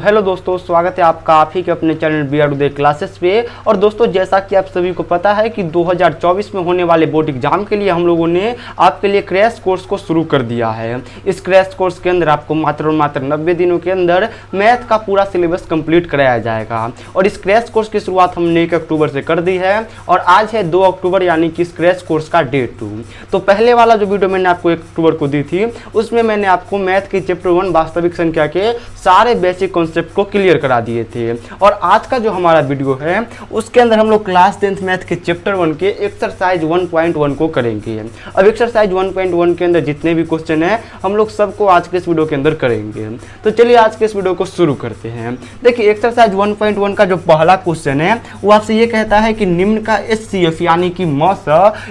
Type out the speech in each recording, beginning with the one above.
Hello दोस्तों, स्वागत है आपका आप ही के अपने channel B R Uday classes पे। और दोस्तों, जैसा कि आप सभी को पता है कि 2024 में होने वाले बोर्ड एग्जाम के लिए हम लोगों ने आपके लिए क्रैश कोर्स को शुरू कर दिया है। इस क्रैश कोर्स के अंदर आपको मात्र 90 दिनों के अंदर मैथ का पूरा सिलेबस कंप्लीट कराया जाएगा। और इस क्रैश कोर्स की शुरुआत हमने 1 अक्टूबर से कर दी है और आज है 2 अक्टूबर, यानी कि इस क्रैश कोर्स का डे 2। तो पहले वाला जो वीडियो मैंने आपको 1 अक्टूबर को दी थी, उसमें मैंने आपको मैथ की चैप्टर 1 वास्तविक संख्या के सारे बेसिक कॉन्सेप्ट को क्लियर करा दिए थे। और आज का जो हमारा वीडियो है उसके अंदर हम लोग क्लास 10th मैथ के चैप्टर 1 के एक्सरसाइज 1.1 को करेंगे। अब एक्सरसाइज 1.1 के अंदर जितने भी क्वेश्चन है हम लोग सबको आज के इस वीडियो के अंदर करेंगे। तो चलिए आज के इस वीडियो को शुरू करते हैं। देखिए, एक्सरसाइज 1.1 का जो पहला क्वेश्चन है वो आपसे ये कहता है कि निम्न का HCF यानी कि मॉस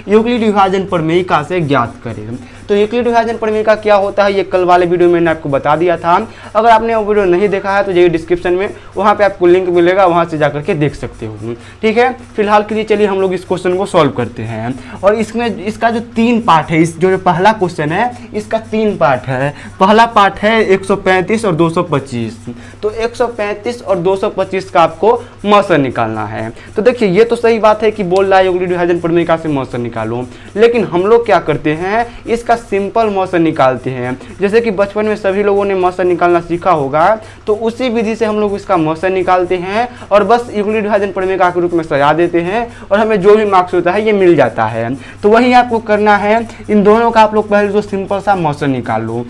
यूक्लिड विभाजन प्रमेयिका से ज्ञात करें। तो यूक्लिड विभाजन प्रमेयिका क्या होता है ये कल वाले वीडियो में मैंने आपको बता दिया था। अगर आपने वो वीडियो नहीं देखा है तो जाइए डिस्क्रिप्शन में, वहाँ पे आपको लिंक मिलेगा, वहाँ से जाकर के देख सकते हो। ठीक है, फिलहाल के लिए चलिए हम लोग इस क्वेश्चन को सॉल्व करते हैं। और इसमें इसका जो 3 पार्ट है, इस जो पहला क्वेश्चन है इसका 3 पार्ट है। पहला पार्ट है 135 और 225। तो 135 और 225 का आपको मौसम निकालना है। तो देखिए, ये तो सही बात है कि बोल रहा है यूक्लिड विभाजन प्रमेयिका से मौसम निकालो, लेकिन हम लोग क्या करते हैं, इसका सिंपल मौसम निकालते हैं। जैसे कि बचपन में सभी लोगों ने मौसम निकालना सीखा होगा, तो उसी विधि से हम लोग इसका मौसम निकालते हैं और बस यूक्लिड विभाजन प्रमेयिका के रूप में सजा देते हैं और हमें जो भी मार्क्स होता है ये मिल जाता है। तो वही आपको करना है। इन दोनों का आप लोग पहले जो सिंपल सा मौसम निकाल लो।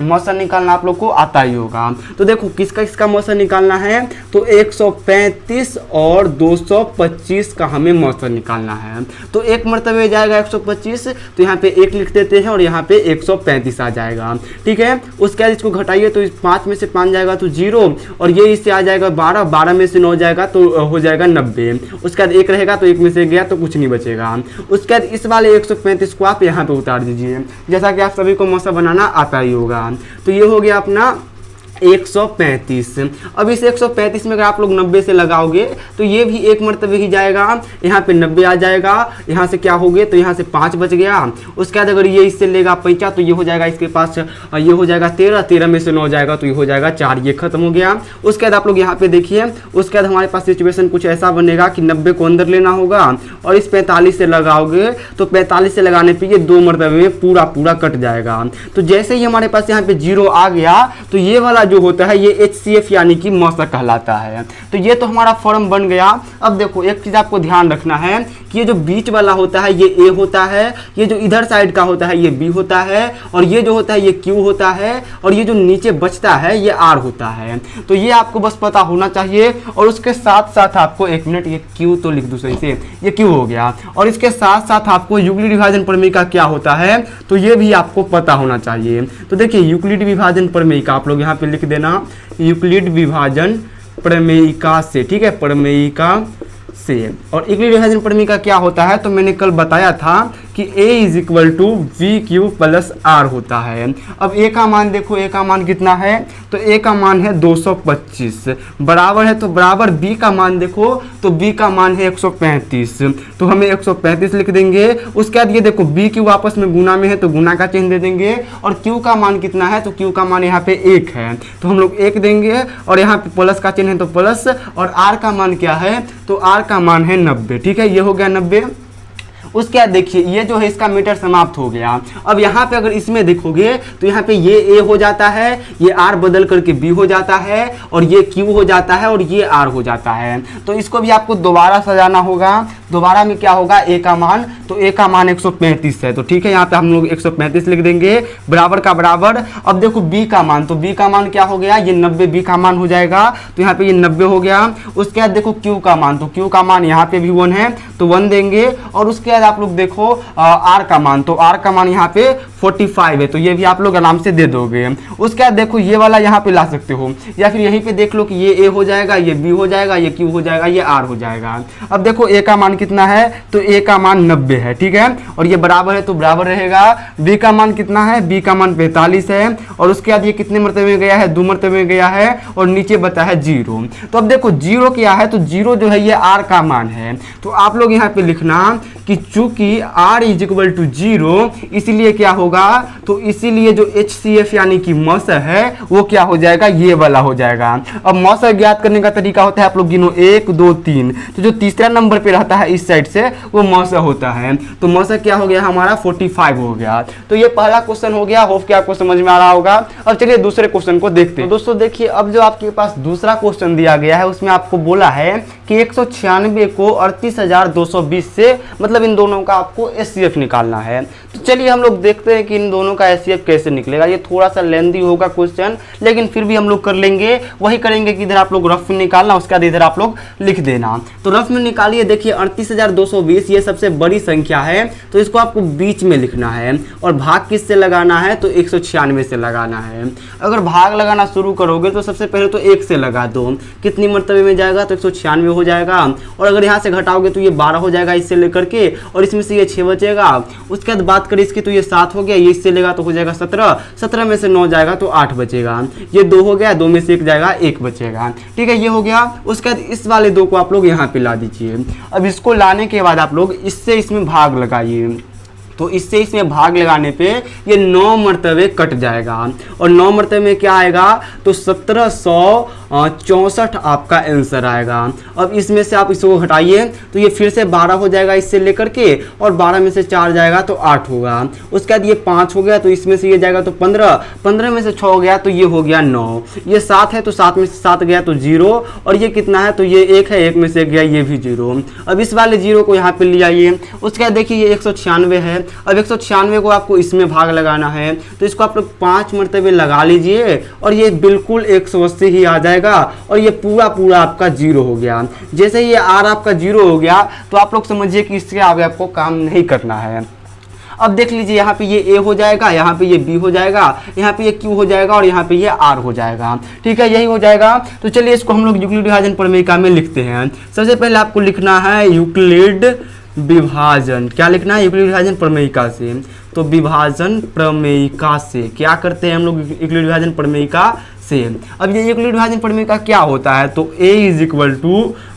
मौसम निकालना आप लोग को आता ही होगा। तो देखो किसका मौसम निकालना है, तो 135 और 225 का हमें मौसम निकालना है। तो एक मरतबे जाएगा 125, तो यहाँ पे 1 लिख देते हैं और यहाँ पे 135 आ जाएगा। ठीक है, उसके बाद इसको घटाइए तो 5 में से 5 जाएगा तो 0, और ये इससे आ जाएगा 12 में से 9 जाएगा तो हो जाएगा 90। उसके बाद 1 रहेगा तो 1 में से गया तो कुछ नहीं बचेगा। उसके बाद इस वाले 135 को आप यहाँ पे उतार दीजिए, जैसा कि आप सभी को मौसम बनाना आता ही होगा। तो ये हो गया अपना 135। अब इस 135 में अगर आप लोग 90 से लगाओगे तो ये भी एक मरतबे ही जाएगा, यहाँ पे 90 आ जाएगा। यहाँ से क्या हो गया, तो यहाँ से 5 बच गया। उसके बाद अगर ये इससे लेगा 50 तो ये हो जाएगा इसके पास, ये हो जाएगा 13 में से 9 जाएगा तो ये हो जाएगा 4, ये खत्म हो गया। उसके बाद आप लोग यहाँ पे देखिए, उसके बाद हमारे पास सिचुएशन कुछ ऐसा बनेगा कि 90 को अंदर लेना होगा और इस 45 से लगाओगे तो 45 से लगाने पर ये 2 मरतबे में पूरा कट जाएगा। तो जैसे ही हमारे पास यहाँ पे 0 आ गया तो ये वाला जो होता है ये HCF यानी कि मौसम कहलाता है। तो ये तो हमारा फॉर्म बन गया। अब देखो एक चीज आपको ध्यान रखना है कि ये जो बीच वाला होता है ये A होता है, ये जो इधर साइड का होता है ये B होता है, और ये जो होता है ये Q होता है, और ये जो नीचे बचता है ये R होता है। तो ये आपको बस पता होना चाहिए। और उसके साथ साथ आपको, एक मिनट, ये Q तो लिख दूं सही से, ये Q हो गया। और इसके साथ साथ आपको यूक्लिड विभाजन प्रमेयिका क्या होता है तो ये भी आपको पता होना चाहिए। तो देखिए, यूक्लिड विभाजन प्रमेयिका आप लोग यहाँ पे लिख देना, यूक्लिड विभाजन प्रमेयिका से। ठीक है, प्रमेयिका से। और यूक्लिड विभाजन प्रमेयिका क्या होता है तो मैंने कल बताया था कि A = VQ + R होता है। अब A का मान देखो, A का मान कितना है, तो A का मान है 225, बराबर है, तो बराबर B का मान देखो, तो B का मान है 135, तो हमें 135 लिख देंगे। उसके बाद ये देखो B Q आपस में गुना में है तो गुना का चिन्ह दे देंगे, और Q का मान कितना है, तो Q का मान यहाँ पे 1 है तो हम लोग 1 देंगे, और यहाँ पे प्लस का चिन्ह है तो प्लस, और R का मान क्या है, तो R का मान है 90। ठीक है, ये हो गया 90। उसके बाद देखिए ये जो है इसका मीटर समाप्त हो गया। अब यहाँ पे अगर इसमें देखोगे तो यहाँ पे ये A हो जाता है, ये R बदल करके B हो जाता है, और ये Q हो जाता है, और ये R हो जाता है। तो इसको भी आपको दोबारा सजाना होगा। दोबारा में क्या होगा, A का मान, तो A का मान 135 है, तो ठीक है यहाँ पे हम लोग 135 लिख देंगे, बराबर का बराबर। अब देखो B का मान, तो B का मान क्या हो गया, ये 90 B का मान हो जाएगा, तो यहाँ पे ये 90 हो गया। उसके बाद देखो Q का मान, तो Q का मान यहाँ पे भी 1 है तो 1 देंगे। और उसके आप लोग देखो R का मान, तो R का मान यहाँ पे 45 है, तो ये भी आप लोग आराम से दे दोगे। उसके बाद देखो ये वाला यहाँ पे ला सकते हो, या फिर यहीं पे देख लो कि ये A हो जाएगा, ये B हो जाएगा, ये Q हो जाएगा, ये R हो जाएगा। अब देखो A का मान कितना है, तो A का मान 90 है। ठीक है, और ये बराबर है तो बराबर रहेगा। B का मान कितना है, B का मान 45 है, और उसके बाद ये कितने मरतबे में गया है, 2 मरतबे में गया है, और नीचे बता है 0। तो अब देखो 0 क्या है, तो 0 जो है ये R का मान है। तो आप लोग यहाँ पे लिखना कि चूंकि R = 0 इसलिए क्या होगा, होगा, तो इसीलिए जो HCF यानी कि मस है वो क्या हो जाएगा, ये वाला हो जाएगा। अब मस ज्ञात करने का तरीका होता है, आप लोग गिनो 1 2 3, तो जो तीसरा नंबर पे रहता है इस साइड से वो मस होता है, तो मस क्या हो गया हमारा 45 हो गया। तो ये पहला क्वेश्चन हो गया, होप कि आपको समझ में आ रहा होगा। अब चलिए दूसरे क्वेश्चन को देखते हैं। तो दोस्तों देखिए, अब जो आपके पास दूसरा क्वेश्चन दिया गया है उसमें आपको बोला है कि 196 को 38,220 से मतलब इन दोनों का आपको HCF निकालना है। तो चलिए हम लोग देखते हैं कि इन दोनों का HCF कैसे निकलेगा। ये थोड़ा सा लेंदी होगा क्वेश्चन, लेकिन फिर भी हम लोग कर लेंगे। वही करेंगे कि इधर आप लोग रफ में निकालना, उसके बाद इधर आप लोग लिख देना। तो रफ में निकालिए। देखिए 38,220 ये सबसे बड़ी संख्या है, तो इसको आपको बीच में लिखना है, और भाग किससे लगाना है, तो 196 से लगाना है। अगर भाग लगाना शुरू करोगे तो सबसे पहले तो 1 से लगा दो, कितनी मर्तबे में जाएगा, तो 196 हो जाएगा। और अगर यहाँ से घटाओगे तो ये 12 हो जाएगा इससे लेकर के, और इसमें से ये 6 बचेगा। उसके बाद बात करें इसकी, तो ये 7 हो गया, ये इससे लेगा तो हो जाएगा 17, 17 में से 9 जाएगा तो 8 बचेगा। ये 2 हो गया, 2 में से 1 जाएगा, 1 बचेगा। ठीक है, ये हो गया। उसके बाद इस वाले 2 को आप लोग यहाँ पे ला दीजिए। अब इसको लाने के बाद आप लोग इससे इसमें भाग लगाइए, तो इससे इसमें भाग लगाने पे ये 9 मरतबे कट जाएगा, और 9 मरतबे में क्या आएगा, तो 1764 आपका आंसर आएगा। अब इसमें से आप इसको हटाइए तो ये फिर से 12 हो जाएगा इससे लेकर के, और 12 में से 4 जाएगा तो 8 होगा। उसके बाद ये 5 हो गया, तो इसमें से ये जाएगा तो 15, 15 में से 6 हो गया तो ये हो गया 9। ये 7 है तो 7 में से 7 गया तो 0, और ये कितना है, तो ये 1 है, 1 में से 1 गया, ये भी 0। अब इस वाले 0 को यहाँ पे ले आइए। उसके बाद देखिए ये 196 है। अब 196 को आपको इसमें भाग लगाना है, तो इसको आप लोग 5 मरतबे लगा लीजिए, और ये बिल्कुल 180 ही आ जाएगा, और ये पूरा पूरा आपका 0 हो गया। जैसे ही ये R आपका 0 हो गया तो आप लोग समझिए कि इसके आगे आपको काम नहीं करना है। अब देख लीजिए, यहाँ पे ये A हो जाएगा, यहाँ पे ये B हो जाएगा, यहाँ पे ये Q हो जाएगा, और यहाँ पे ये R हो जाएगा। ठीक है, यही हो जाएगा। तो चलिए इसको हम लोग यूक्लिड विभाजन प्रमेयिका में लिखते हैं। सबसे पहले आपको लिखना है यूक्लिड विभाजन। क्या लिखना है, यूक्लिड विभाजन प्रमेयिका से। तो विभाजन प्रमेयिका से क्या करते हैं हम लोग, यूक्लिड विभाजन प्रमेयिका से। अब ये यूक्लिड विभाजन प्रमेयिका क्या होता है, तो A =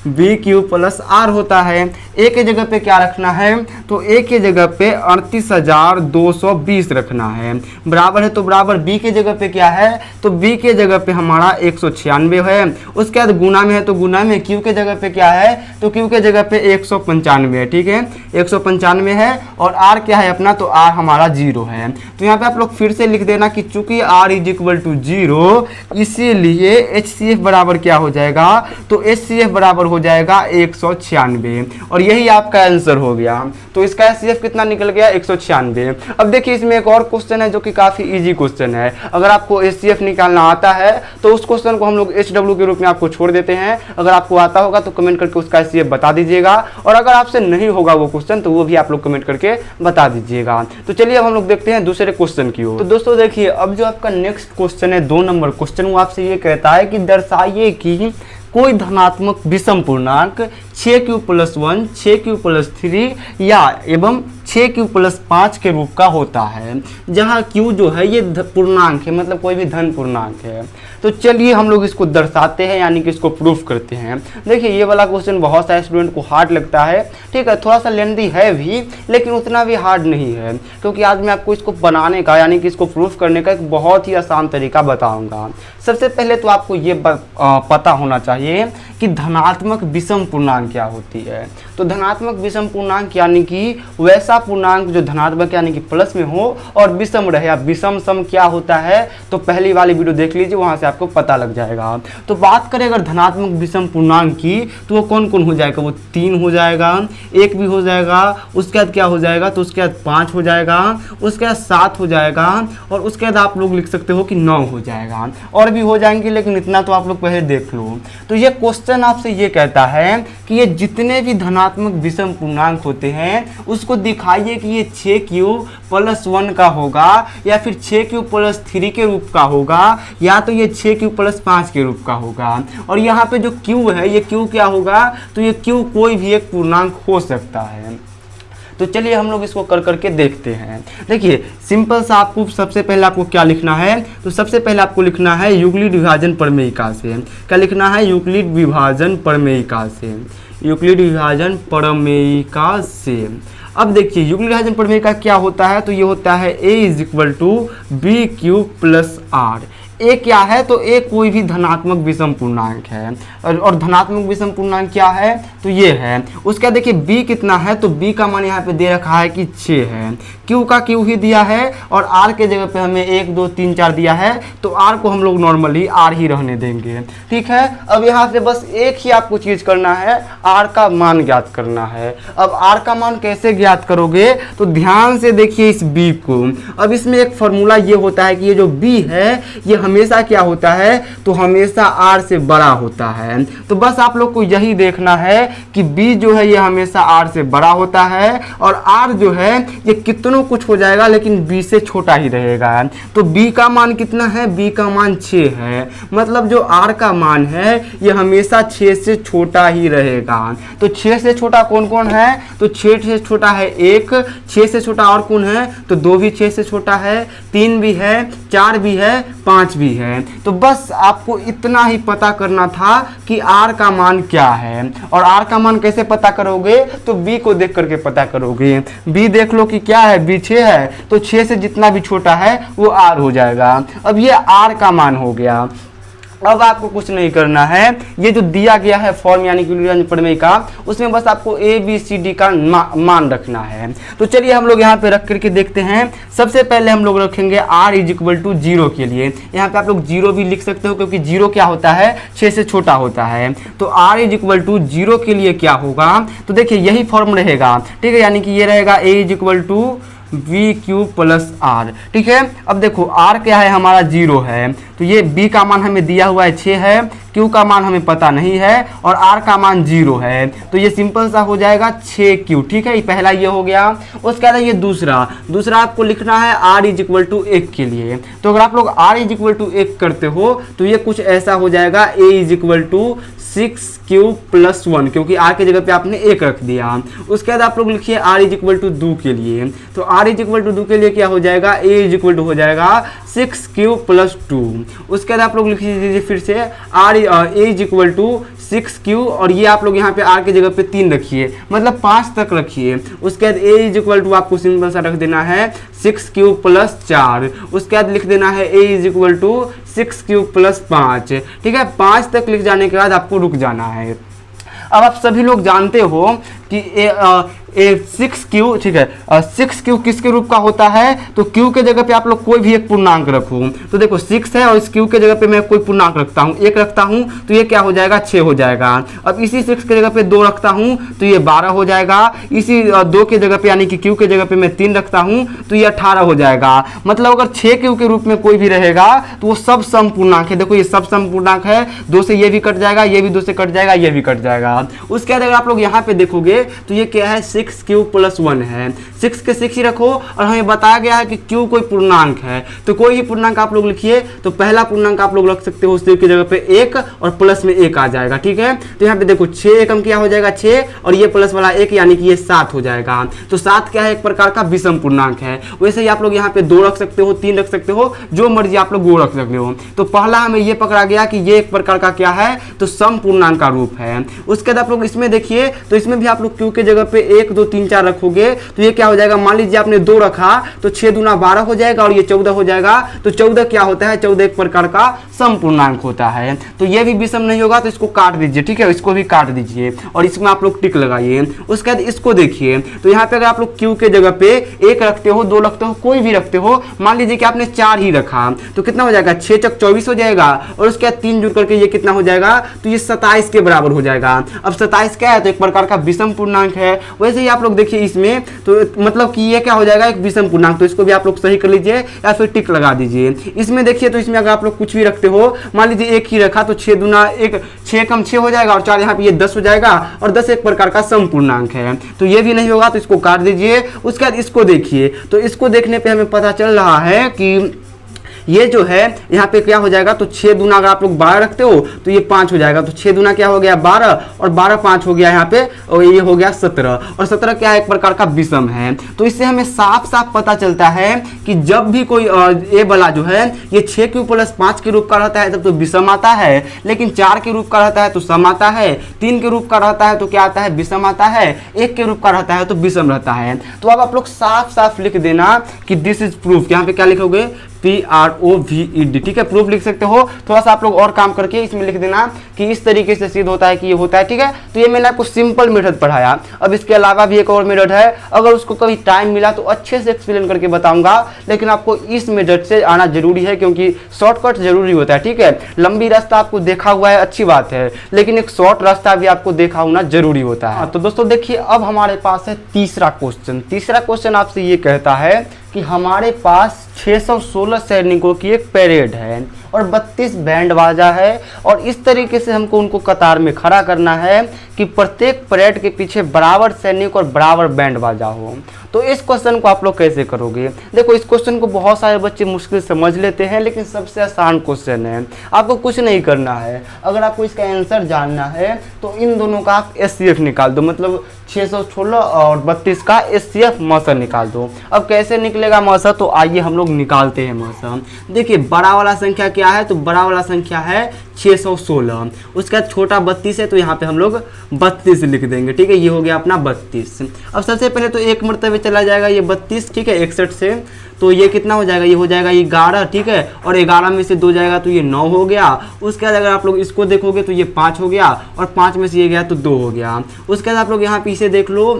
BQ + R होता है। A के जगह पे क्या रखना है, तो A के जगह पे 38,220 रखना है, बराबर है। तो बराबर B के जगह पे क्या है, तो B के जगह पे हमारा 196 है। उसके बाद गुना में है, तो गुना में Q के जगह पे क्या है, तो Q के जगह पे 195 है। ठीक है, 195 है, और R क्या है अपना, तो R हमारा 0 है। तो यहाँ पे आप लोग फिर से लिख देना कि चूंकि R = 0, इसीलिए HCF बराबर क्या हो जाएगा, तो HCF बराबर हो जाएगा 196, और यही आपका आंसर हो गया। तो इसका HCF कितना निकल गया, 196। अब देखिए इसमें एक और क्वेश्चन है जो कि काफी इजी क्वेश्चन है। अगर आपको HCF निकालना आता है तो उस क्वेश्चन को हम लोग HW के रूप में आपको छोड़ देते हैं। अगर आपको आता होगा तो कमेंट करके उसका HCF बता दीजिएगा, और अगर आपसे नहीं होगा वो क्वेश्चन तो वो भी आप लोग कमेंट करके बता दीजिएगा। तो चलिए अब हम लोग देखते हैं दूसरे क्वेश्चन की ओर। तो दोस्तों देखिए, अब जो आपका नेक्स्ट क्वेश्चन है 2 नंबर क्वेश्चन, वो आपसे ये कहता है कि दर्शाइए कि कोई धनात्मक विषम पूर्णांक 6Q + 1, 6Q + 3 या एवं 6Q + 5 के रूप का होता है, जहाँ Q जो है ये पूर्णांक है, मतलब कोई भी धन पूर्णांक है। तो चलिए हम लोग इसको दर्शाते हैं, यानी कि इसको प्रूफ करते हैं। देखिए ये वाला क्वेश्चन बहुत सारे स्टूडेंट को हार्ड लगता है। ठीक है, थोड़ा सा लेंदी है भी, लेकिन उतना भी हार्ड नहीं है, क्योंकि आज मैं आपको इसको बनाने का, यानी कि इसको प्रूफ करने का एक बहुत ही आसान तरीका बताऊंगा। सबसे पहले तो आपको ये पता होना चाहिए कि धनात्मक विषम पूर्णांक क्या होती है। तो धनात्मक विषम पूर्णांक यानी कि वैसा पूर्णांक जो धनात्मक यानी कि प्लस में हो और विषम रहे। अब विषम सम क्या होता है, तो पहली वाली वीडियो देख लीजिए, वहां से आपको पता लग जाएगा। तो बात करें अगर धनात्मक विषम पूर्णांक की, तो वो कौन कौन हो जाएगा, वो 3 हो जाएगा, 1 भी हो जाएगा, उसके बाद क्या हो जाएगा, तो उसके बाद 5 हो जाएगा, उसके बाद 7 हो जाएगा, और उसके बाद आप लोग लिख सकते हो कि 9 हो जाएगा, और भी हो जाएंगे, लेकिन इतना तो आप लोग पहले देख लो। तो ये क्वेश्चन आपसे ये कहता है कि ये जितने भी धनात्मक विषम पूर्णांक होते हैं उसको दिखाइए कि ये 6Q + 1 का होगा, या फिर 6Q + 3 के रूप का होगा, या तो ये 6Q + 5 के रूप का होगा। और यहाँ पे जो Q है, ये Q क्या होगा, तो ये Q कोई भी एक पूर्णांक हो सकता है। तो चलिए हम लोग इसको कर करके देखते हैं। देखिए सिंपल सा आपको सबसे पहले आपको क्या लिखना है, तो सबसे पहले आपको लिखना है यूक्लिड विभाजन प्रमेयिका से। क्या लिखना है, यूक्लिड विभाजन प्रमेयिका से, यूक्लिड विभाजन प्रमेयिका से। अब देखिए युग्म विभाजन प्रमेय का क्या होता है, तो ये होता है a is equal to B cube plus R. A क्या है, तो ए कोई भी धनात्मक विषम पूर्णांक है, और धनात्मक विषम पूर्णांक क्या है, तो ये है। उसका देखिए बी कितना है, तो बी का मान यहाँ पे दे रखा है कि 6 है, क्यू का क्यू ही दिया है, और आर के जगह पे हमें 1 2 3 4 दिया है, तो आर को हम लोग नॉर्मली आर ही रहने देंगे, ठीक है। अब यहाँ से बस एक ही आपको चीज करना है, आर का मान ज्ञात करना है। अब आर का मान कैसे ज्ञात करोगे, तो ध्यान से देखिए इस बी को। अब इसमें एक फॉर्मूला ये होता है कि ये जो बी है ये हमेशा क्या होता है, तो हमेशा आर से बड़ा होता है। तो बस आप लोग को यही देखना है कि बी जो है ये हमेशा आर से बड़ा होता है, और आर जो है ये कितनों कुछ हो जाएगा लेकिन बी से छोटा ही रहेगा। तो बी का मान कितना है, बी का मान 6 है, मतलब जो आर का मान है ये हमेशा 6 से छोटा ही रहेगा। तो 6 से छोटा कौन कौन है, तो 6 से छोटा है 1, 6 से छोटा और कौन है, तो 2 भी 6 से छोटा है, 3 भी है, 4 भी है, 5 भी है। तो बस आपको इतना ही पता करना था कि आर का मान क्या है। और आर का मान कैसे पता करोगे, तो बी को देख करके पता करोगे। बी देख लो कि क्या है, बी 6 है, तो 6 से जितना भी छोटा है वो आर हो जाएगा। अब ये आर का मान हो गया। अब आपको कुछ नहीं करना है, ये जो दिया गया है फॉर्म यानी कि युग्म विभाजन प्रमेय का, उसमें बस आपको ए बी सी डी का मान रखना है। तो चलिए हम लोग यहाँ पे रख करके देखते हैं। सबसे पहले हम लोग रखेंगे r इज इक्वल टू 0 के लिए। यहाँ पे आप लोग 0 भी लिख सकते हो, क्योंकि 0 क्या होता है, 6 से छोटा होता है। तो r इज इक्वल टू 0 के लिए क्या होगा, तो देखिए यही फॉर्म रहेगा, ठीक है, यानी कि ये रहेगा a is equal to we Q plus R, ठीक है। अब देखो r क्या है, हमारा 0 है, तो ये b का मान हमें दिया हुआ है 6 है, q का मान हमें पता नहीं है, और r का मान 0 है, तो ये सिंपल सा हो जाएगा 6q, ठीक है। ये पहला ये हो गया। उसके बाद ये दूसरा आपको लिखना है r इज इक्वल टू 1 के लिए। तो अगर आप लोग r इज इक्वल टू 1 करते हो तो ये कुछ ऐसा हो जाएगा a is equal to 6q plus 1, क्योंकि r के जगह पे आपने 1 रख दिया। उसके बाद आप लोग लिखिए r इज इक्वल टू 2 के लिए। तो r इज इक्वल टू 2 के लिए क्या हो जाएगा, a इज इक्वल टू हो जाएगा 6q प्लस 2। उसके बाद आप लोग लिख दीजिए फिर से a is equal to 6q, और ये आप लोग यहाँ पे r के जगह पे 3 रखिए, मतलब 5 तक रखिए। उसके बाद a इज इक्वल टू आपको सिंपल सा रख देना है 6q प्लस 4। उसके बाद लिख देना है a is equal to 6q plus 5, ठीक है। 5 तक लिख जाने के बाद आपको रुक जाना है। अब आप सभी लोग जानते हो कि 6q, ठीक है, 6q किसके रूप का होता है, तो q के जगह पे आप लोग कोई भी एक पूर्णांक रखो। तो देखो 6 है और इस q के जगह पे मैं कोई पूर्णांक रखता हूँ, 1 रखता हूँ, तो ये क्या हो जाएगा, 6 हो जाएगा। अब इसी 6 के जगह पे 2 रखता हूँ तो ये 12 हो जाएगा। इसी 2 के जगह पे यानी कि q के जगह पे मैं 3 रखता हूँ तो ये 18 हो जाएगा। मतलब अगर 6q के रूप में कोई भी रहेगा तो वो सब सम पूर्णांक है। देखो ये सब सम पूर्णांक है, 2 से ये भी कट जाएगा, ये भी 2 से कट जाएगा, ये भी कट जाएगा। उसके बाद अगर आप लोग यहाँ पे देखोगे तो ये क्या है, 6q प्लस 1 है। 6 के 6 ही रखो, और हमें बताया गया है कि q कोई पूर्णांक है, तो कोई ही पूर्णांक आप लोग लिखिए। तो पहला पूर्णांक आप लोग रख सकते हो, उसके जगह पे 1 और प्लस में 1 आ जाएगा, ठीक है। तो यहाँ पे देखो 6 एकम क्या हो जाएगा, 6, और ये प्लस वाला 1 यानी कि ये 7 हो जाएगा। तो 7 क्या है, एक प्रकार का विषम पूर्णांक है। वैसे ही आप लोग यहाँ पे 2 रख सकते हो, 3 रख सकते हो, जो मर्जी आप लोग वो रख सकते हो। तो पहला हमें ये पकड़ा गया कि ये एक प्रकार का क्या है, तो सम पूर्णांक का रूप है। उसके बाद आप लोग इसमें देखिए, तो इसमें भी आप लोग q के जगह पे 1 2 3 4 रखोगे तो ये क्या हो जाएगा, मान लीजिए आपने 2 रखा तो 6 दूना 12 हो जाएगा, और ये 14 हो जाएगा। तो 14 क्या होता है, 14 एक प्रकार का सम पूर्णांक होता है। तो ये भी विषम नहीं होगा, तो इसको काट दीजिए, ठीक है, इसको भी काट दीजिए, और इसमें आप लोग टिक लगाइए। उसके बाद इसको देखिए, तो यहाँ पे अगर आप लोग q के जगह पे 1 रखते हो, 2 रखते हो, कोई भी रखते हो, मान लीजिए कि आपने 4 ही रखा, तो कितना हो जाएगा, 6 चक 24 हो जाएगा, और उसके बाद 3 जुड़ करके ये कितना हो जाएगा, तो ये 27 के बराबर हो जाएगा। अब 27 क्या है, तो एक प्रकार का विषम पूर्णांक है। वैसे ही आप लोग देखिए इसमें, तो मतलब कि ये क्या हो जाएगा, एक विषम पूर्णांक। तो इसको भी आप लोग सही कर लीजिए या फिर टिक लगा दीजिए। इसमें देखिए, तो इसमें अगर आप लोग कुछ भी रखते हो, मान लीजिए 1 ही रखा, तो 6 दूना 1, 6 कम 6 हो जाएगा, और 4 यहाँ पे ये 10 हो जाएगा, और 10 एक प्रकार का सम पूर्णांक है। तो ये भी नहीं होगा, तो इसको काट दीजिए। उसके बाद इसको देखिए, तो इसको देखने पे हमें पता चल रहा है कि ये जो है यहाँ पे क्या हो जाएगा, तो 6 दूना अगर आप लोग 12 रखते हो तो ये 5 हो जाएगा, तो 6 दूना क्या हो गया 12 और 12 5 हो गया यहाँ पे, और ये हो गया 17, और 17 क्या है, एक प्रकार का विषम है। तो इससे हमें साफ साफ पता चलता है कि जब भी कोई ए वाला जो है ये 6 + 5 के रूप का रहता है तब तो विषम आता है, लेकिन 4 के रूप का रहता है तो सम आता है, 3 के रूप का रहता है तो क्या आता है, विषम आता है, 1 के रूप का रहता है तो विषम रहता है। तो अब आप लोग साफ साफ लिख देना कि दिस इज प्रूफ। यहाँ पे क्या लिखोगे, PROVED, ठीक है, प्रूफ लिख सकते हो। थोड़ा सा आप लोग और काम करके इसमें लिख देना कि इस तरीके से सिद्ध होता है कि ये होता है, ठीक है। तो ये मैंने आपको सिंपल मेथड पढ़ाया। अब इसके अलावा भी एक और मेथड है, अगर उसको कभी टाइम मिला तो अच्छे से एक्सप्लेन करके बताऊंगा, लेकिन आपको इस मेथड से आना जरूरी है क्योंकि शॉर्टकट जरूरी होता है, ठीक है। लंबी रास्ता आपको देखा हुआ है, अच्छी बात है, लेकिन एक शॉर्ट रास्ता भी आपको देखा होना जरूरी होता है। तो दोस्तों देखिए, अब हमारे पास है तीसरा क्वेश्चन। तीसरा क्वेश्चन आपसे ये कहता है कि हमारे पास 616 सैनिकों की एक परेड है और 32 बैंड बाजा है, और इस तरीके से हमको उनको कतार में खड़ा करना है कि प्रत्येक परेड के पीछे बराबर सैनिक और बराबर बैंड बाजा हो। तो इस क्वेश्चन को आप लोग कैसे करोगे? देखो, इस क्वेश्चन को बहुत सारे बच्चे मुश्किल समझ लेते हैं, लेकिन सबसे आसान क्वेश्चन है। आपको कुछ नहीं करना है, अगर आपको इसका आंसर जानना है तो इन दोनों का आप SCF निकाल दो, मतलब 616 और 32 का SCF मौसा निकाल दो। अब कैसे निकलेगा मौसा, तो आइए हम लोग निकालते हैं मौसा। देखिए, बड़ा वाला संख्या क्या है, तो बड़ा वाला संख्या है 616, उसके बाद छोटा 32 है तो यहाँ पे हम लोग 32 लिख देंगे, ठीक है। ये हो गया अपना 32। अब सबसे पहले तो एक मरतबे चला जाएगा ये 32, ठीक है, 61 से, तो ये कितना हो जाएगा, ये हो जाएगा 11, ठीक है, और 11 में से 2 जाएगा तो ये 9 हो गया। उसके बाद अगर आप लोग इसको देखोगे तो ये 5 हो गया, और 5 में से ये गया तो 2 हो गया। उसके बाद आप लोग यहाँ पीछे देख लो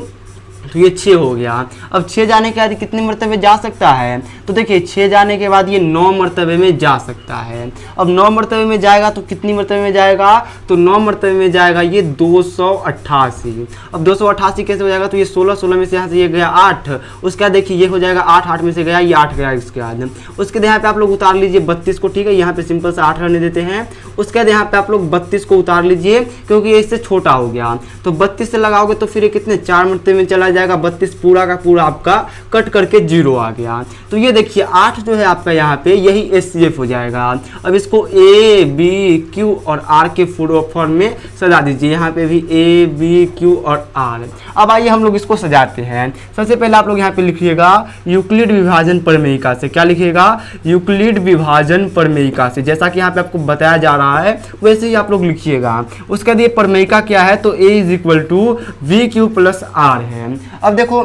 तो ये 6 हो गया। अब 6 जाने के बाद कितने मरतबे जा सकता है, तो देखिए 6 जाने के बाद ये 9 मरतबे में जा सकता है। अब 9 मरतबे में जाएगा तो कितनी मरतबे में जाएगा, तो 9 मरतबे में जाएगा ये 288। अब 288 कैसे हो जाएगा, तो ये 16 में से यहाँ से ये गया 8, उसके बाद देखिए ये हो जाएगा 8 में से गया ये 8 गया। इसके बाद उसके बाद यहाँ पे आप लोग उतार लीजिए 32 को, ठीक है, यहाँ पे सिंपल से 8 रहने देते हैं। उसके बाद यहाँ पे आप लोग 32 को उतार लीजिए क्योंकि ये इससे छोटा हो गया, तो 32 से लगाओगे तो फिर ये कितने 4 मरतबे में चला जाएगा, 32 पूरा का पूरा आपका कट करके 0 आ गया। तो ये देखिए 8 जो है आपका यहाँ पे यही SCF हो जाएगा। अब इसको A, B, Q और R के फॉर्म में सजा दीजिए, यहाँ पे भी A, B, Q और R। अब आइए हम लोग इसको सजाते हैं। सबसे पहले आप लोग यहाँ पे लिखिएगा यूक्लिड विभाजन प्रमेयिका से। क्या लिखिएगा, यूक्लिड विभाजन प्रमेयिका से, जैसा कि यहाँ पे आपको बताया जा रहा है वैसे ही आप लोग लिखिएगा। उसके बाद ये प्रमेयिका क्या है, तो A = VQ + R है। अब देखो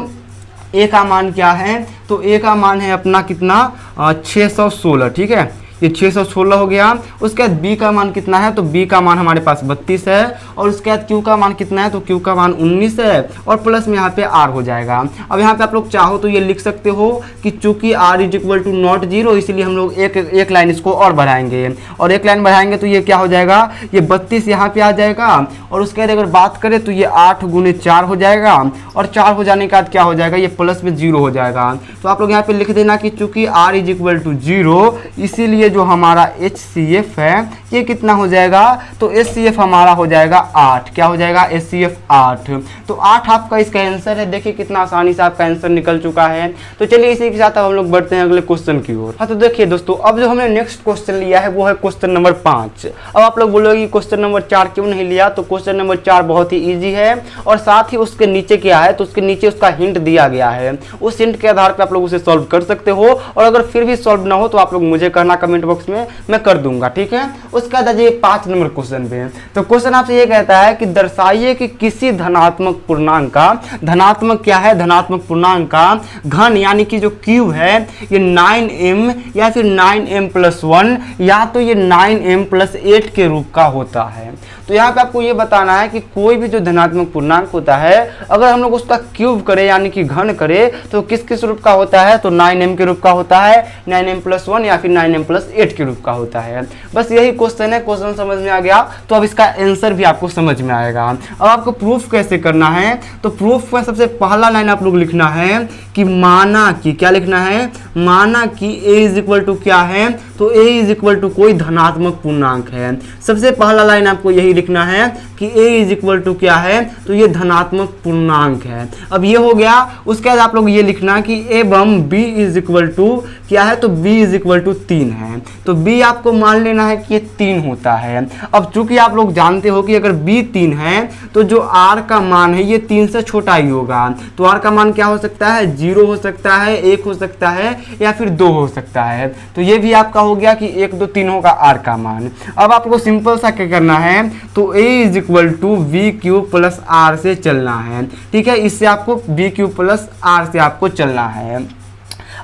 A का मान क्या है, तो A का मान है अपना कितना 616, ठीक है, ये 616 हो गया। उसके बाद B का मान कितना है, तो B का मान हमारे पास 32 है, और उसके बाद Q का मान कितना है, तो Q का मान 19 है, और प्लस में यहाँ पे R हो जाएगा। अब यहाँ पे आप लोग चाहो तो ये लिख सकते हो कि चूंकि R = not 0, इसलिए हम लोग एक लाइन इसको और बढ़ाएंगे, और एक लाइन बढ़ाएंगे तो ये क्या हो जाएगा, ये 32 यहाँ पे आ जाएगा, और उसके बाद अगर बात करें तो ये 8 × 4 हो जाएगा, और 4 हो जाने के बाद क्या हो जाएगा, ये प्लस में 0 हो जाएगा। तो आप लोग यहाँ पे लिख देना कि चूंकि R = 0, इसीलिए जो हमारा HCF है ये कितना हो जाएगा, तो HCF हमारा हो जाएगा 8। क्या हो जाएगा, HCF 8। तो 8 आपका इसका आंसर है। देखिए कितना आसानी से आपका आंसर निकल चुका है। तो चलिए इसी के साथ अब हम लोग बढ़ते हैं अगले क्वेश्चन की ओर। हाँ, तो देखिए दोस्तों, अब जो हमने नेक्स्ट क्वेश्चन लिया है वो है क्वेश्चन नंबर 5। अब आप लोग बोलोगे क्वेश्चन नंबर 4 क्यों नहीं लिया, तो क्वेश्चन नंबर 4 बहुत ही ईजी है, और साथ ही उसके नीचे क्या है, तो उसके नीचे उसका हिंट दिया गया है। उस हिंट के आधार पर आप लोग उसे सॉल्व कर सकते हो, और अगर फिर भी सॉल्व ना हो तो आप लोग मुझे कहना कमेंट बॉक्स में, मैं कर दूंगा, ठीक है। उसके बाद ये 5 नंबर क्वेश्चन पे, तो क्वेश्चन आपसे ये कहता है कि दर्शाइए कि किसी धनात्मक पूर्णांक का, धनात्मक क्या है, धनात्मक पूर्णांक का घन यानी कि जो क्यूब है ये 9m या फिर 9m + 1 या तो ये 9m + 8 के रूप का होता है। तो यहाँ पे आपको ये बताना है कि कोई भी जो धनात्मक पूर्णांक होता है अगर हम लोग उसका क्यूब करें यानी कि घन करें तो किस किस रूप का होता है, तो 9m के रूप का होता है, 9m + 1 या फिर 9m + 8 के रूप का होता है। बस यही क्वेश्चन है, क्वेश्चन समझ में आ गया तो अब इसका आंसर भी आपको समझ में आएगा। अब आपको प्रूफ कैसे करना है, तो प्रूफ में सबसे पहला लाइन आप लोग लिखना है कि माना कि, क्या लिखना है, माना कि a इज इक्वल टू क्या है, तो a इज इक्वल टू कोई धनात्मक पूर्णांक है। सबसे पहला लाइन आपको यही लिखना है कि a इज इक्वल टू क्या है, तो ये धनात्मक पूर्णांक है। अब ये हो गया। उसके बाद आप लोग ये लिखना कि एवं b इज इक्वल टू क्या है, तो b इज इक्वल टू 3 है। तो b आपको मान लेना है कि ये 3 होता है। अब चूंकि आप लोग जानते हो कि अगर b 3 है तो जो r का मान है ये 3 से छोटा ही होगा। तो r का मान क्या हो सकता है, 0 हो सकता है, 1 हो सकता है या फिर 2 हो सकता है। तो ये भी आपका हो गया कि 1 2 3 होगा r का मान। अब आपको सिंपल सा क्या करना है, तो a is equal to we Q plus r से चलना है। ठीक है, इससे आपको वी क्यू प्लस आर से आपको चलना है।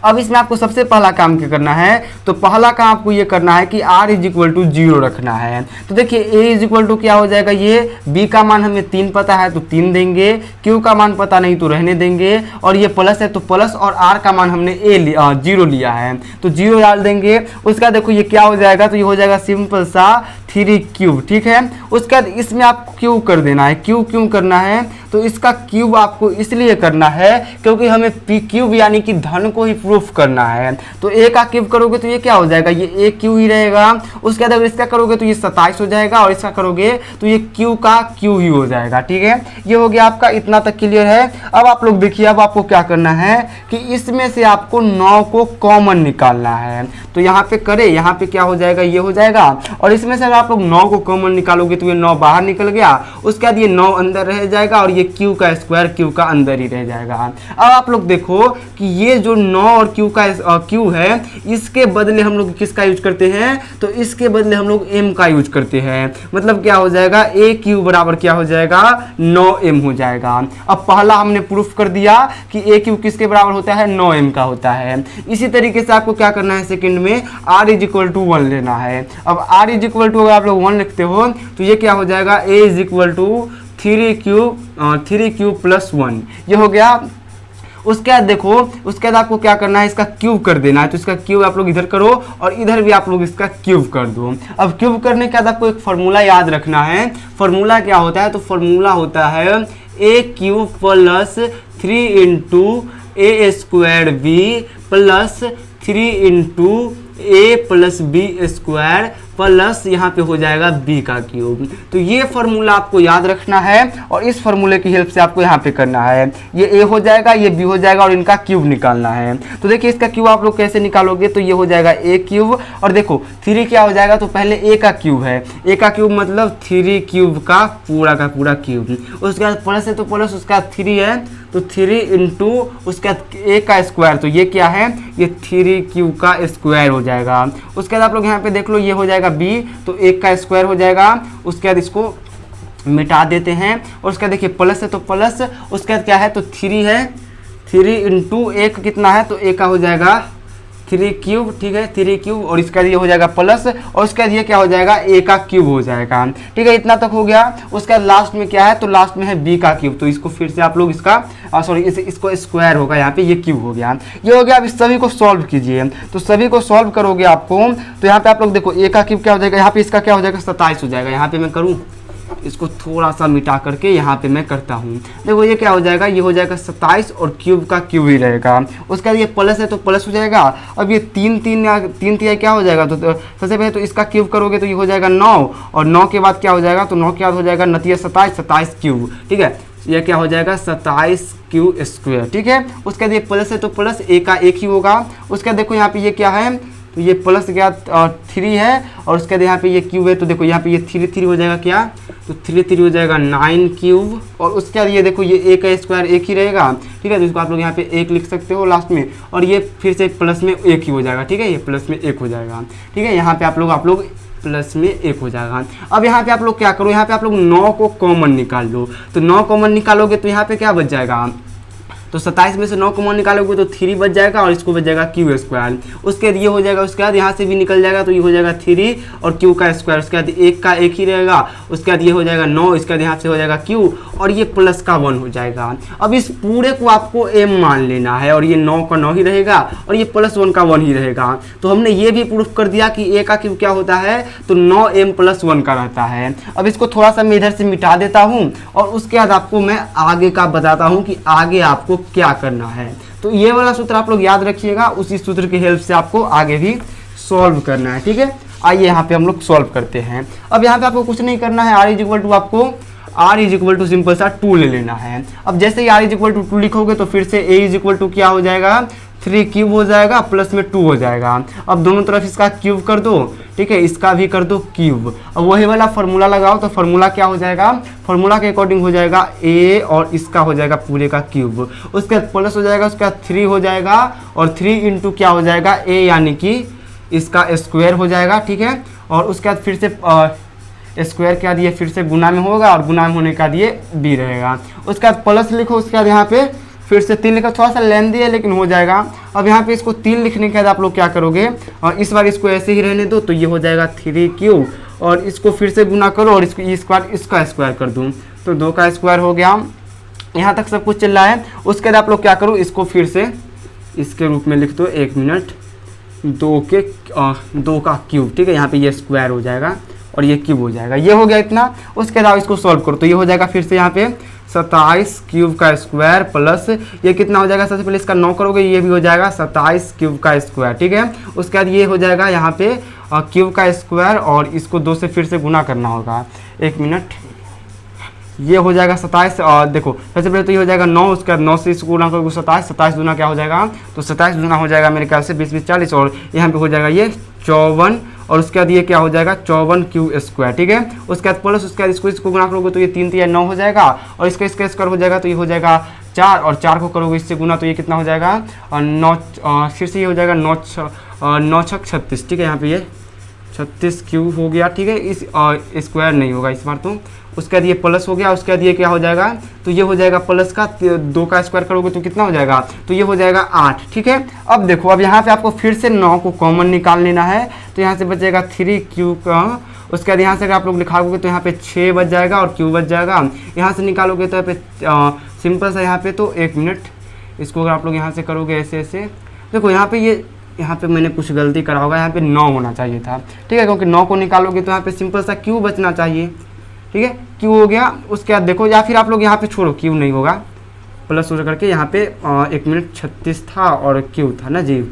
अब इसमें आपको सबसे पहला काम क्या करना है, तो पहला काम आपको ये करना है कि r इज इक्वल टू 0 रखना है। तो देखिए a इज इक्वल टू क्या हो जाएगा, ये b का मान हमें 3 पता है तो 3 देंगे, q का मान पता नहीं तो रहने देंगे, और ये प्लस है तो प्लस, और r का मान हमने 0 लिया है तो 0 डाल देंगे। उसका देखो ये क्या हो जाएगा, तो ये हो जाएगा सिंपल सा 3 क्यूब। ठीक है, उसके बाद इसमें आपको क्यूब कर देना है। क्यों करना है, तो इसका क्यूब आपको इसलिए करना है क्योंकि हमें पी क्यूब यानी कि धन को ही प्रूफ करना है। तो a का क्यूब करोगे तो ये क्या हो जाएगा, ये a क्यू ही रहेगा। उसके बाद अगर इसका करोगे तो ये 27 हो जाएगा, और इसका करोगे तो ये क्यू का क्यू ही हो जाएगा। ठीक है, ये हो गया आपका, इतना तक क्लियर है। अब आप लोग देखिए, अब आपको क्या करना है कि इसमें से आपको 9 को कॉमन निकालना है। तो यहाँ पे करें, यहाँ पे क्या हो जाएगा, ये हो जाएगा, और इसमें से अगर आप लोग 9 को कॉमन निकालोगे तो ये 9 बाहर निकल गया। उसके बाद ये 9 अंदर रह जाएगा, और ये क्यू का स्क्वायर क्यू का अंदर ही रह जाएगा। अब आप लोग देखो कि ये जो 9 और क्यू का क्यू है, इसके बदले हम लोग किसका यूज करते हैं, तो इसके बदले हम लोग m का यूज करते हैं। मतलब क्या हो जाएगा, a क्यू बराबर क्या हो जाएगा, 9m हो जाएगा। अब पहला हमने प्रूफ कर दिया कि a क्यू किसके बराबर होता है, 9m का होता है। इसी तरीके से आपको क्या करना है, सेकंड में r इज इक्वल टू 1 लेना है। अब r इज इक्वल टू अगर आप लोग 1 लिखते हो तो ये क्या हो जाएगा, a is equal to 3 cube plus 1, ये हो गया। उसके बाद देखो, उसके बाद आपको क्या करना है, इसका क्यूब कर देना है। तो इसका क्यूब आप लोग इधर करो और इधर भी आप लोग इसका क्यूब कर दो। अब क्यूब करने के बाद आपको एक फार्मूला याद रखना है। फार्मूला क्या होता है, तो फार्मूला होता है a cube plus 3 into a square b plus 3 into a plus b square plus यहाँ पे हो जाएगा b का क्यूब। तो ये फार्मूला आपको याद रखना है, और इस फार्मूले की हेल्प से आपको यहाँ पे करना है। ये a हो जाएगा, ये b हो जाएगा, और इनका क्यूब निकालना है। तो देखिए इसका क्यूब आप लोग कैसे निकालोगे, तो ये हो जाएगा a क्यूब, और देखो 3 क्या हो जाएगा, तो पहले a का क्यूब है, a का क्यूब मतलब 3 क्यूब का पूरा क्यूब। उसके बाद प्लस है तो प्लस, उसका 3 है तो 3 इंटू उसके बाद a का स्क्वायर, तो ये क्या है, ये 3 क्यूब का स्क्वायर हो जाएगा। उसके बाद आप लोग यहाँ पे देख लो, ये हो जाएगा b, तो 1 का स्क्वायर हो जाएगा। उसके बाद इसको मिटा देते हैं, और उसके बाद देखिए प्लस है तो प्लस, उसके बाद क्या है, तो 3 है, 3 इंटू 1 कितना है, तो a का हो जाएगा 3 क्यूब। ठीक है, 3 क्यूब, और इसका ये हो जाएगा प्लस, और उसके बाद ये क्या हो जाएगा, a का क्यूब हो जाएगा। ठीक है, इतना तक हो गया। उसके बाद लास्ट में क्या है, तो लास्ट में है b का क्यूब। तो इसको फिर से आप लोग इसका इसको स्क्वायर होगा, यहाँ पे ये क्यूब हो गया। ये हो गया। अब इस सभी को सॉल्व कीजिए। तो सभी को सॉल्व करोगे आपको, तो यहाँ पे आप लोग देखो a का क्यूब क्या हो जाएगा, यहाँ पे इसका क्या हो जाएगा, 27 हो जाएगा। यहाँ पे मैं करूँ, इसको थोड़ा सा मिटा करके यहाँ पे मैं करता हूँ। देखो ये क्या हो जाएगा, ये हो जाएगा 27, और क्यूब का क्यूब ही रहेगा। उसके बाद ये प्लस है तो प्लस हो जाएगा। अब ये 3 क्या हो जाएगा, तो सबसे पहले तो इसका क्यूब करोगे तो ये हो जाएगा 9, और 9 के बाद क्या हो जाएगा, तो 9 के बाद हो जाएगा 27 क्यूब। ठीक है, यह क्या हो जाएगा, 27 क्यू स्क्वायर। ठीक है, उसके बाद ये प्लस है तो प्लस a का 1 ही होगा। उसके बाद देखो यहाँ पे ये क्या है, तो ये प्लस क्या 3 है, और उसके बाद यहाँ पे ये क्यूब है, तो देखो यहाँ पे ये 3 हो जाएगा क्या, तो 3 हो जाएगा 9 क्यूब। और उसके बाद ये देखो ये a का स्क्वायर 1 ही रहेगा। ठीक है, तो इसको आप लोग यहाँ पे 1 लिख सकते हो लास्ट में, और ये फिर से प्लस में 1 ही हो जाएगा। ठीक है, ये प्लस में 1 हो जाएगा। ठीक है, यहाँ पे आप लोग प्लस में 1 हो जाएगा। अब यहाँ पे आप लोग क्या करो, यहाँ पे आप लोग 9 को कॉमन निकाल लो। तो 9 कॉमन निकालोगे तो यहाँ पे क्या बच जाएगा, तो तो 27 में से 9 कॉमन निकालोगे तो 3 बच जाएगा और इसको बच जाएगा क्यू स्क्वायर। उसके बाद ये हो जाएगा, उसके बाद यहाँ से भी निकल जाएगा तो ये हो जाएगा 3 और क्यू का स्क्वायर। उसके बाद 1 का 1 ही रहेगा। उसके बाद ये हो जाएगा 9, इसके बाद यहाँ से हो जाएगा क्यू और ये प्लस का 1 हो जाएगा। अब इस पूरे को आपको m मान लेना है और ये 9 का 9 ही रहेगा और ये प्लस 1 का 1 ही रहेगा। तो हमने ये भी प्रूफ कर दिया कि a का क्यूब क्या होता है, तो 9m + 1 का रहता है। अब इसको थोड़ा सा मैं इधर से मिटा देता हूँ और उसके बाद आपको मैं आगे का बताता हूँ कि आगे आपको क्या करना है। तो ये वाला सूत्र आप लोग याद रखिएगा, उसी सूत्र की हेल्प से आपको आगे भी सॉल्व करना है। ठीक है, आइए यहाँ पे हम लोग सॉल्व करते हैं। अब यहाँ पे आपको कुछ नहीं करना है, r इज सिंपल सा 2 ले लेना है। अब जैसे ही r इज 2 लिखोगे तो फिर से a इज क्या हो जाएगा, 3 क्यूब हो जाएगा प्लस में 2 हो जाएगा। अब दोनों तरफ इसका क्यूब कर दो, ठीक है, इसका भी कर दो क्यूब। अब वही वाला फार्मूला लगाओ तो फार्मूला क्या हो जाएगा, फार्मूला के अकॉर्डिंग हो जाएगा a और इसका हो जाएगा पूरे का क्यूब। उसके बाद प्लस हो जाएगा, उसके बाद 3 हो जाएगा और 3 इंटू क्या हो जाएगा a यानी कि इसका स्क्वायर हो जाएगा। ठीक है, और उसके बाद फिर से स्क्वायर क्या दिए, फिर से गुना में होगा और गुना में होने का दिए b रहेगा। उसके बाद प्लस लिखो, उसके बाद यहाँ पे फिर से 3 लिखो, थोड़ा सा लेंदी है लेकिन हो जाएगा। अब यहाँ पे इसको 3 लिखने के बाद आप लोग क्या करोगे, और इस बार इसको ऐसे ही रहने दो तो ये हो जाएगा 3 क्यूब और इसको फिर से गुना करो और इसको इसका स्क्वायर कर दूँ तो 2 का स्क्वायर हो गया। यहाँ तक सब कुछ चल रहा है। उसके बाद आप लोग क्या करो, इसको फिर से इसके रूप में लिख दो, 1 मिनट, 2 का क्यूब। ठीक है, यहाँ पे ये स्क्वायर हो जाएगा और ये क्यूब हो जाएगा। ये हो गया इतना। उसके बाद इसको सॉल्व करो तो ये हो जाएगा फिर से यहाँ पे 27 क्यूब का स्क्वायर प्लस ये कितना हो जाएगा, सबसे पहले इसका 9 करोगे, ये भी हो जाएगा 27 क्यूब का स्क्वायर। ठीक है, उसके बाद ये हो जाएगा यहाँ पे क्यूब का स्क्वायर और इसको 2 से फिर से गुना करना होगा। 1 मिनट, ये हो जाएगा 27 और देखो सबसे पहले तो ये हो जाएगा 9, उसके बाद 9 से इसको गुना करोगे 27 दूना क्या हो जाएगा, तो 27 दूना हो जाएगा मेरे ख्याल से 20 20 40 और यहाँ पे हो जाएगा ये 54 और उसके बाद ये क्या हो जाएगा 54 क्यू स्क्वायर। ठीक है, उसके बाद प्लस उसके बाद इसको गुना करोगे तो ये 3 3 9 हो जाएगा और इसका स्क्वायर हो जाएगा तो ये हो जाएगा 4 और 4 को करोगे इससे गुना तो ये कितना हो जाएगा और 9 फिर से ये हो जाएगा 9 6 36। ठीक है, यहाँ पे ये 36 क्यूब हो गया। ठीक है, इस स्क्वायर नहीं होगा इस बार तो। उसके बाद ये प्लस हो गया, उसके बाद ये क्या हो जाएगा, तो ये हो जाएगा प्लस का 2 का स्क्वायर करोगे तो कितना हो जाएगा, तो ये हो जाएगा 8। ठीक है, अब देखो अब यहाँ पे आपको फिर से 9 को कॉमन निकाल लेना है तो यहाँ से बचेगा 3 क्यूब का। उसके बाद यहाँ से अगर आप लोग लिखाओगे तो यहाँ पे 6 बच जाएगा और क्यूब बच जाएगा। यहाँ से निकालोगे तो यहाँ पे सिंपल सा यहाँ पे तो 1 मिनट, इसको अगर आप लोग यहाँ से करोगे ऐसे ऐसे, देखो यहाँ पे ये यहाँ पे मैंने कुछ गलती करा होगा, यहाँ पे 9 होना चाहिए था। ठीक है, क्योंकि 9 को निकालोगे तो यहाँ पे सिंपल सा क्यू बचना चाहिए। ठीक है, क्यू हो गया। उसके बाद देखो या फिर आप लोग यहाँ पे छोड़ो, क्यू नहीं होगा, प्लस हो करके यहाँ पे 1 मिनट 36 था और क्यू था ना जी,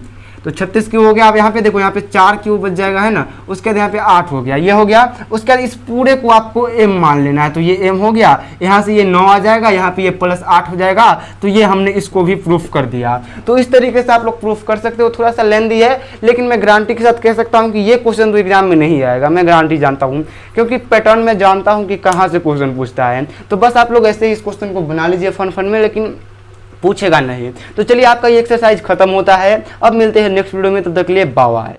तो 36 क्यू हो गया। अब यहाँ पे देखो यहाँ पे 4 क्यू बच जाएगा है ना, उसके बाद यहाँ पे 8 हो गया, ये हो गया। उसके बाद इस पूरे को आपको m मान लेना है तो ये m हो गया, यहाँ से ये 9 आ जाएगा, यहाँ पे ये प्लस 8 हो जाएगा तो ये हमने इसको भी प्रूफ कर दिया। तो इस तरीके से आप लोग प्रूफ कर सकते हो। थोड़ा सा लेंदी है लेकिन मैं गारंटी के साथ कह सकता हूँ कि ये क्वेश्चन तो एग्जाम में नहीं आएगा, मैं गारंटी जानता हूँ क्योंकि पैटर्न में जानता हूँ कि कहाँ से क्वेश्चन पूछता है। तो बस आप लोग ऐसे ही इस क्वेश्चन को बना लीजिए फन में, लेकिन पूछेगा नहीं। तो चलिए आपका ये एक्सरसाइज खत्म होता है। अब मिलते हैं नेक्स्ट वीडियो में, तब तक के लिए बाय बाय।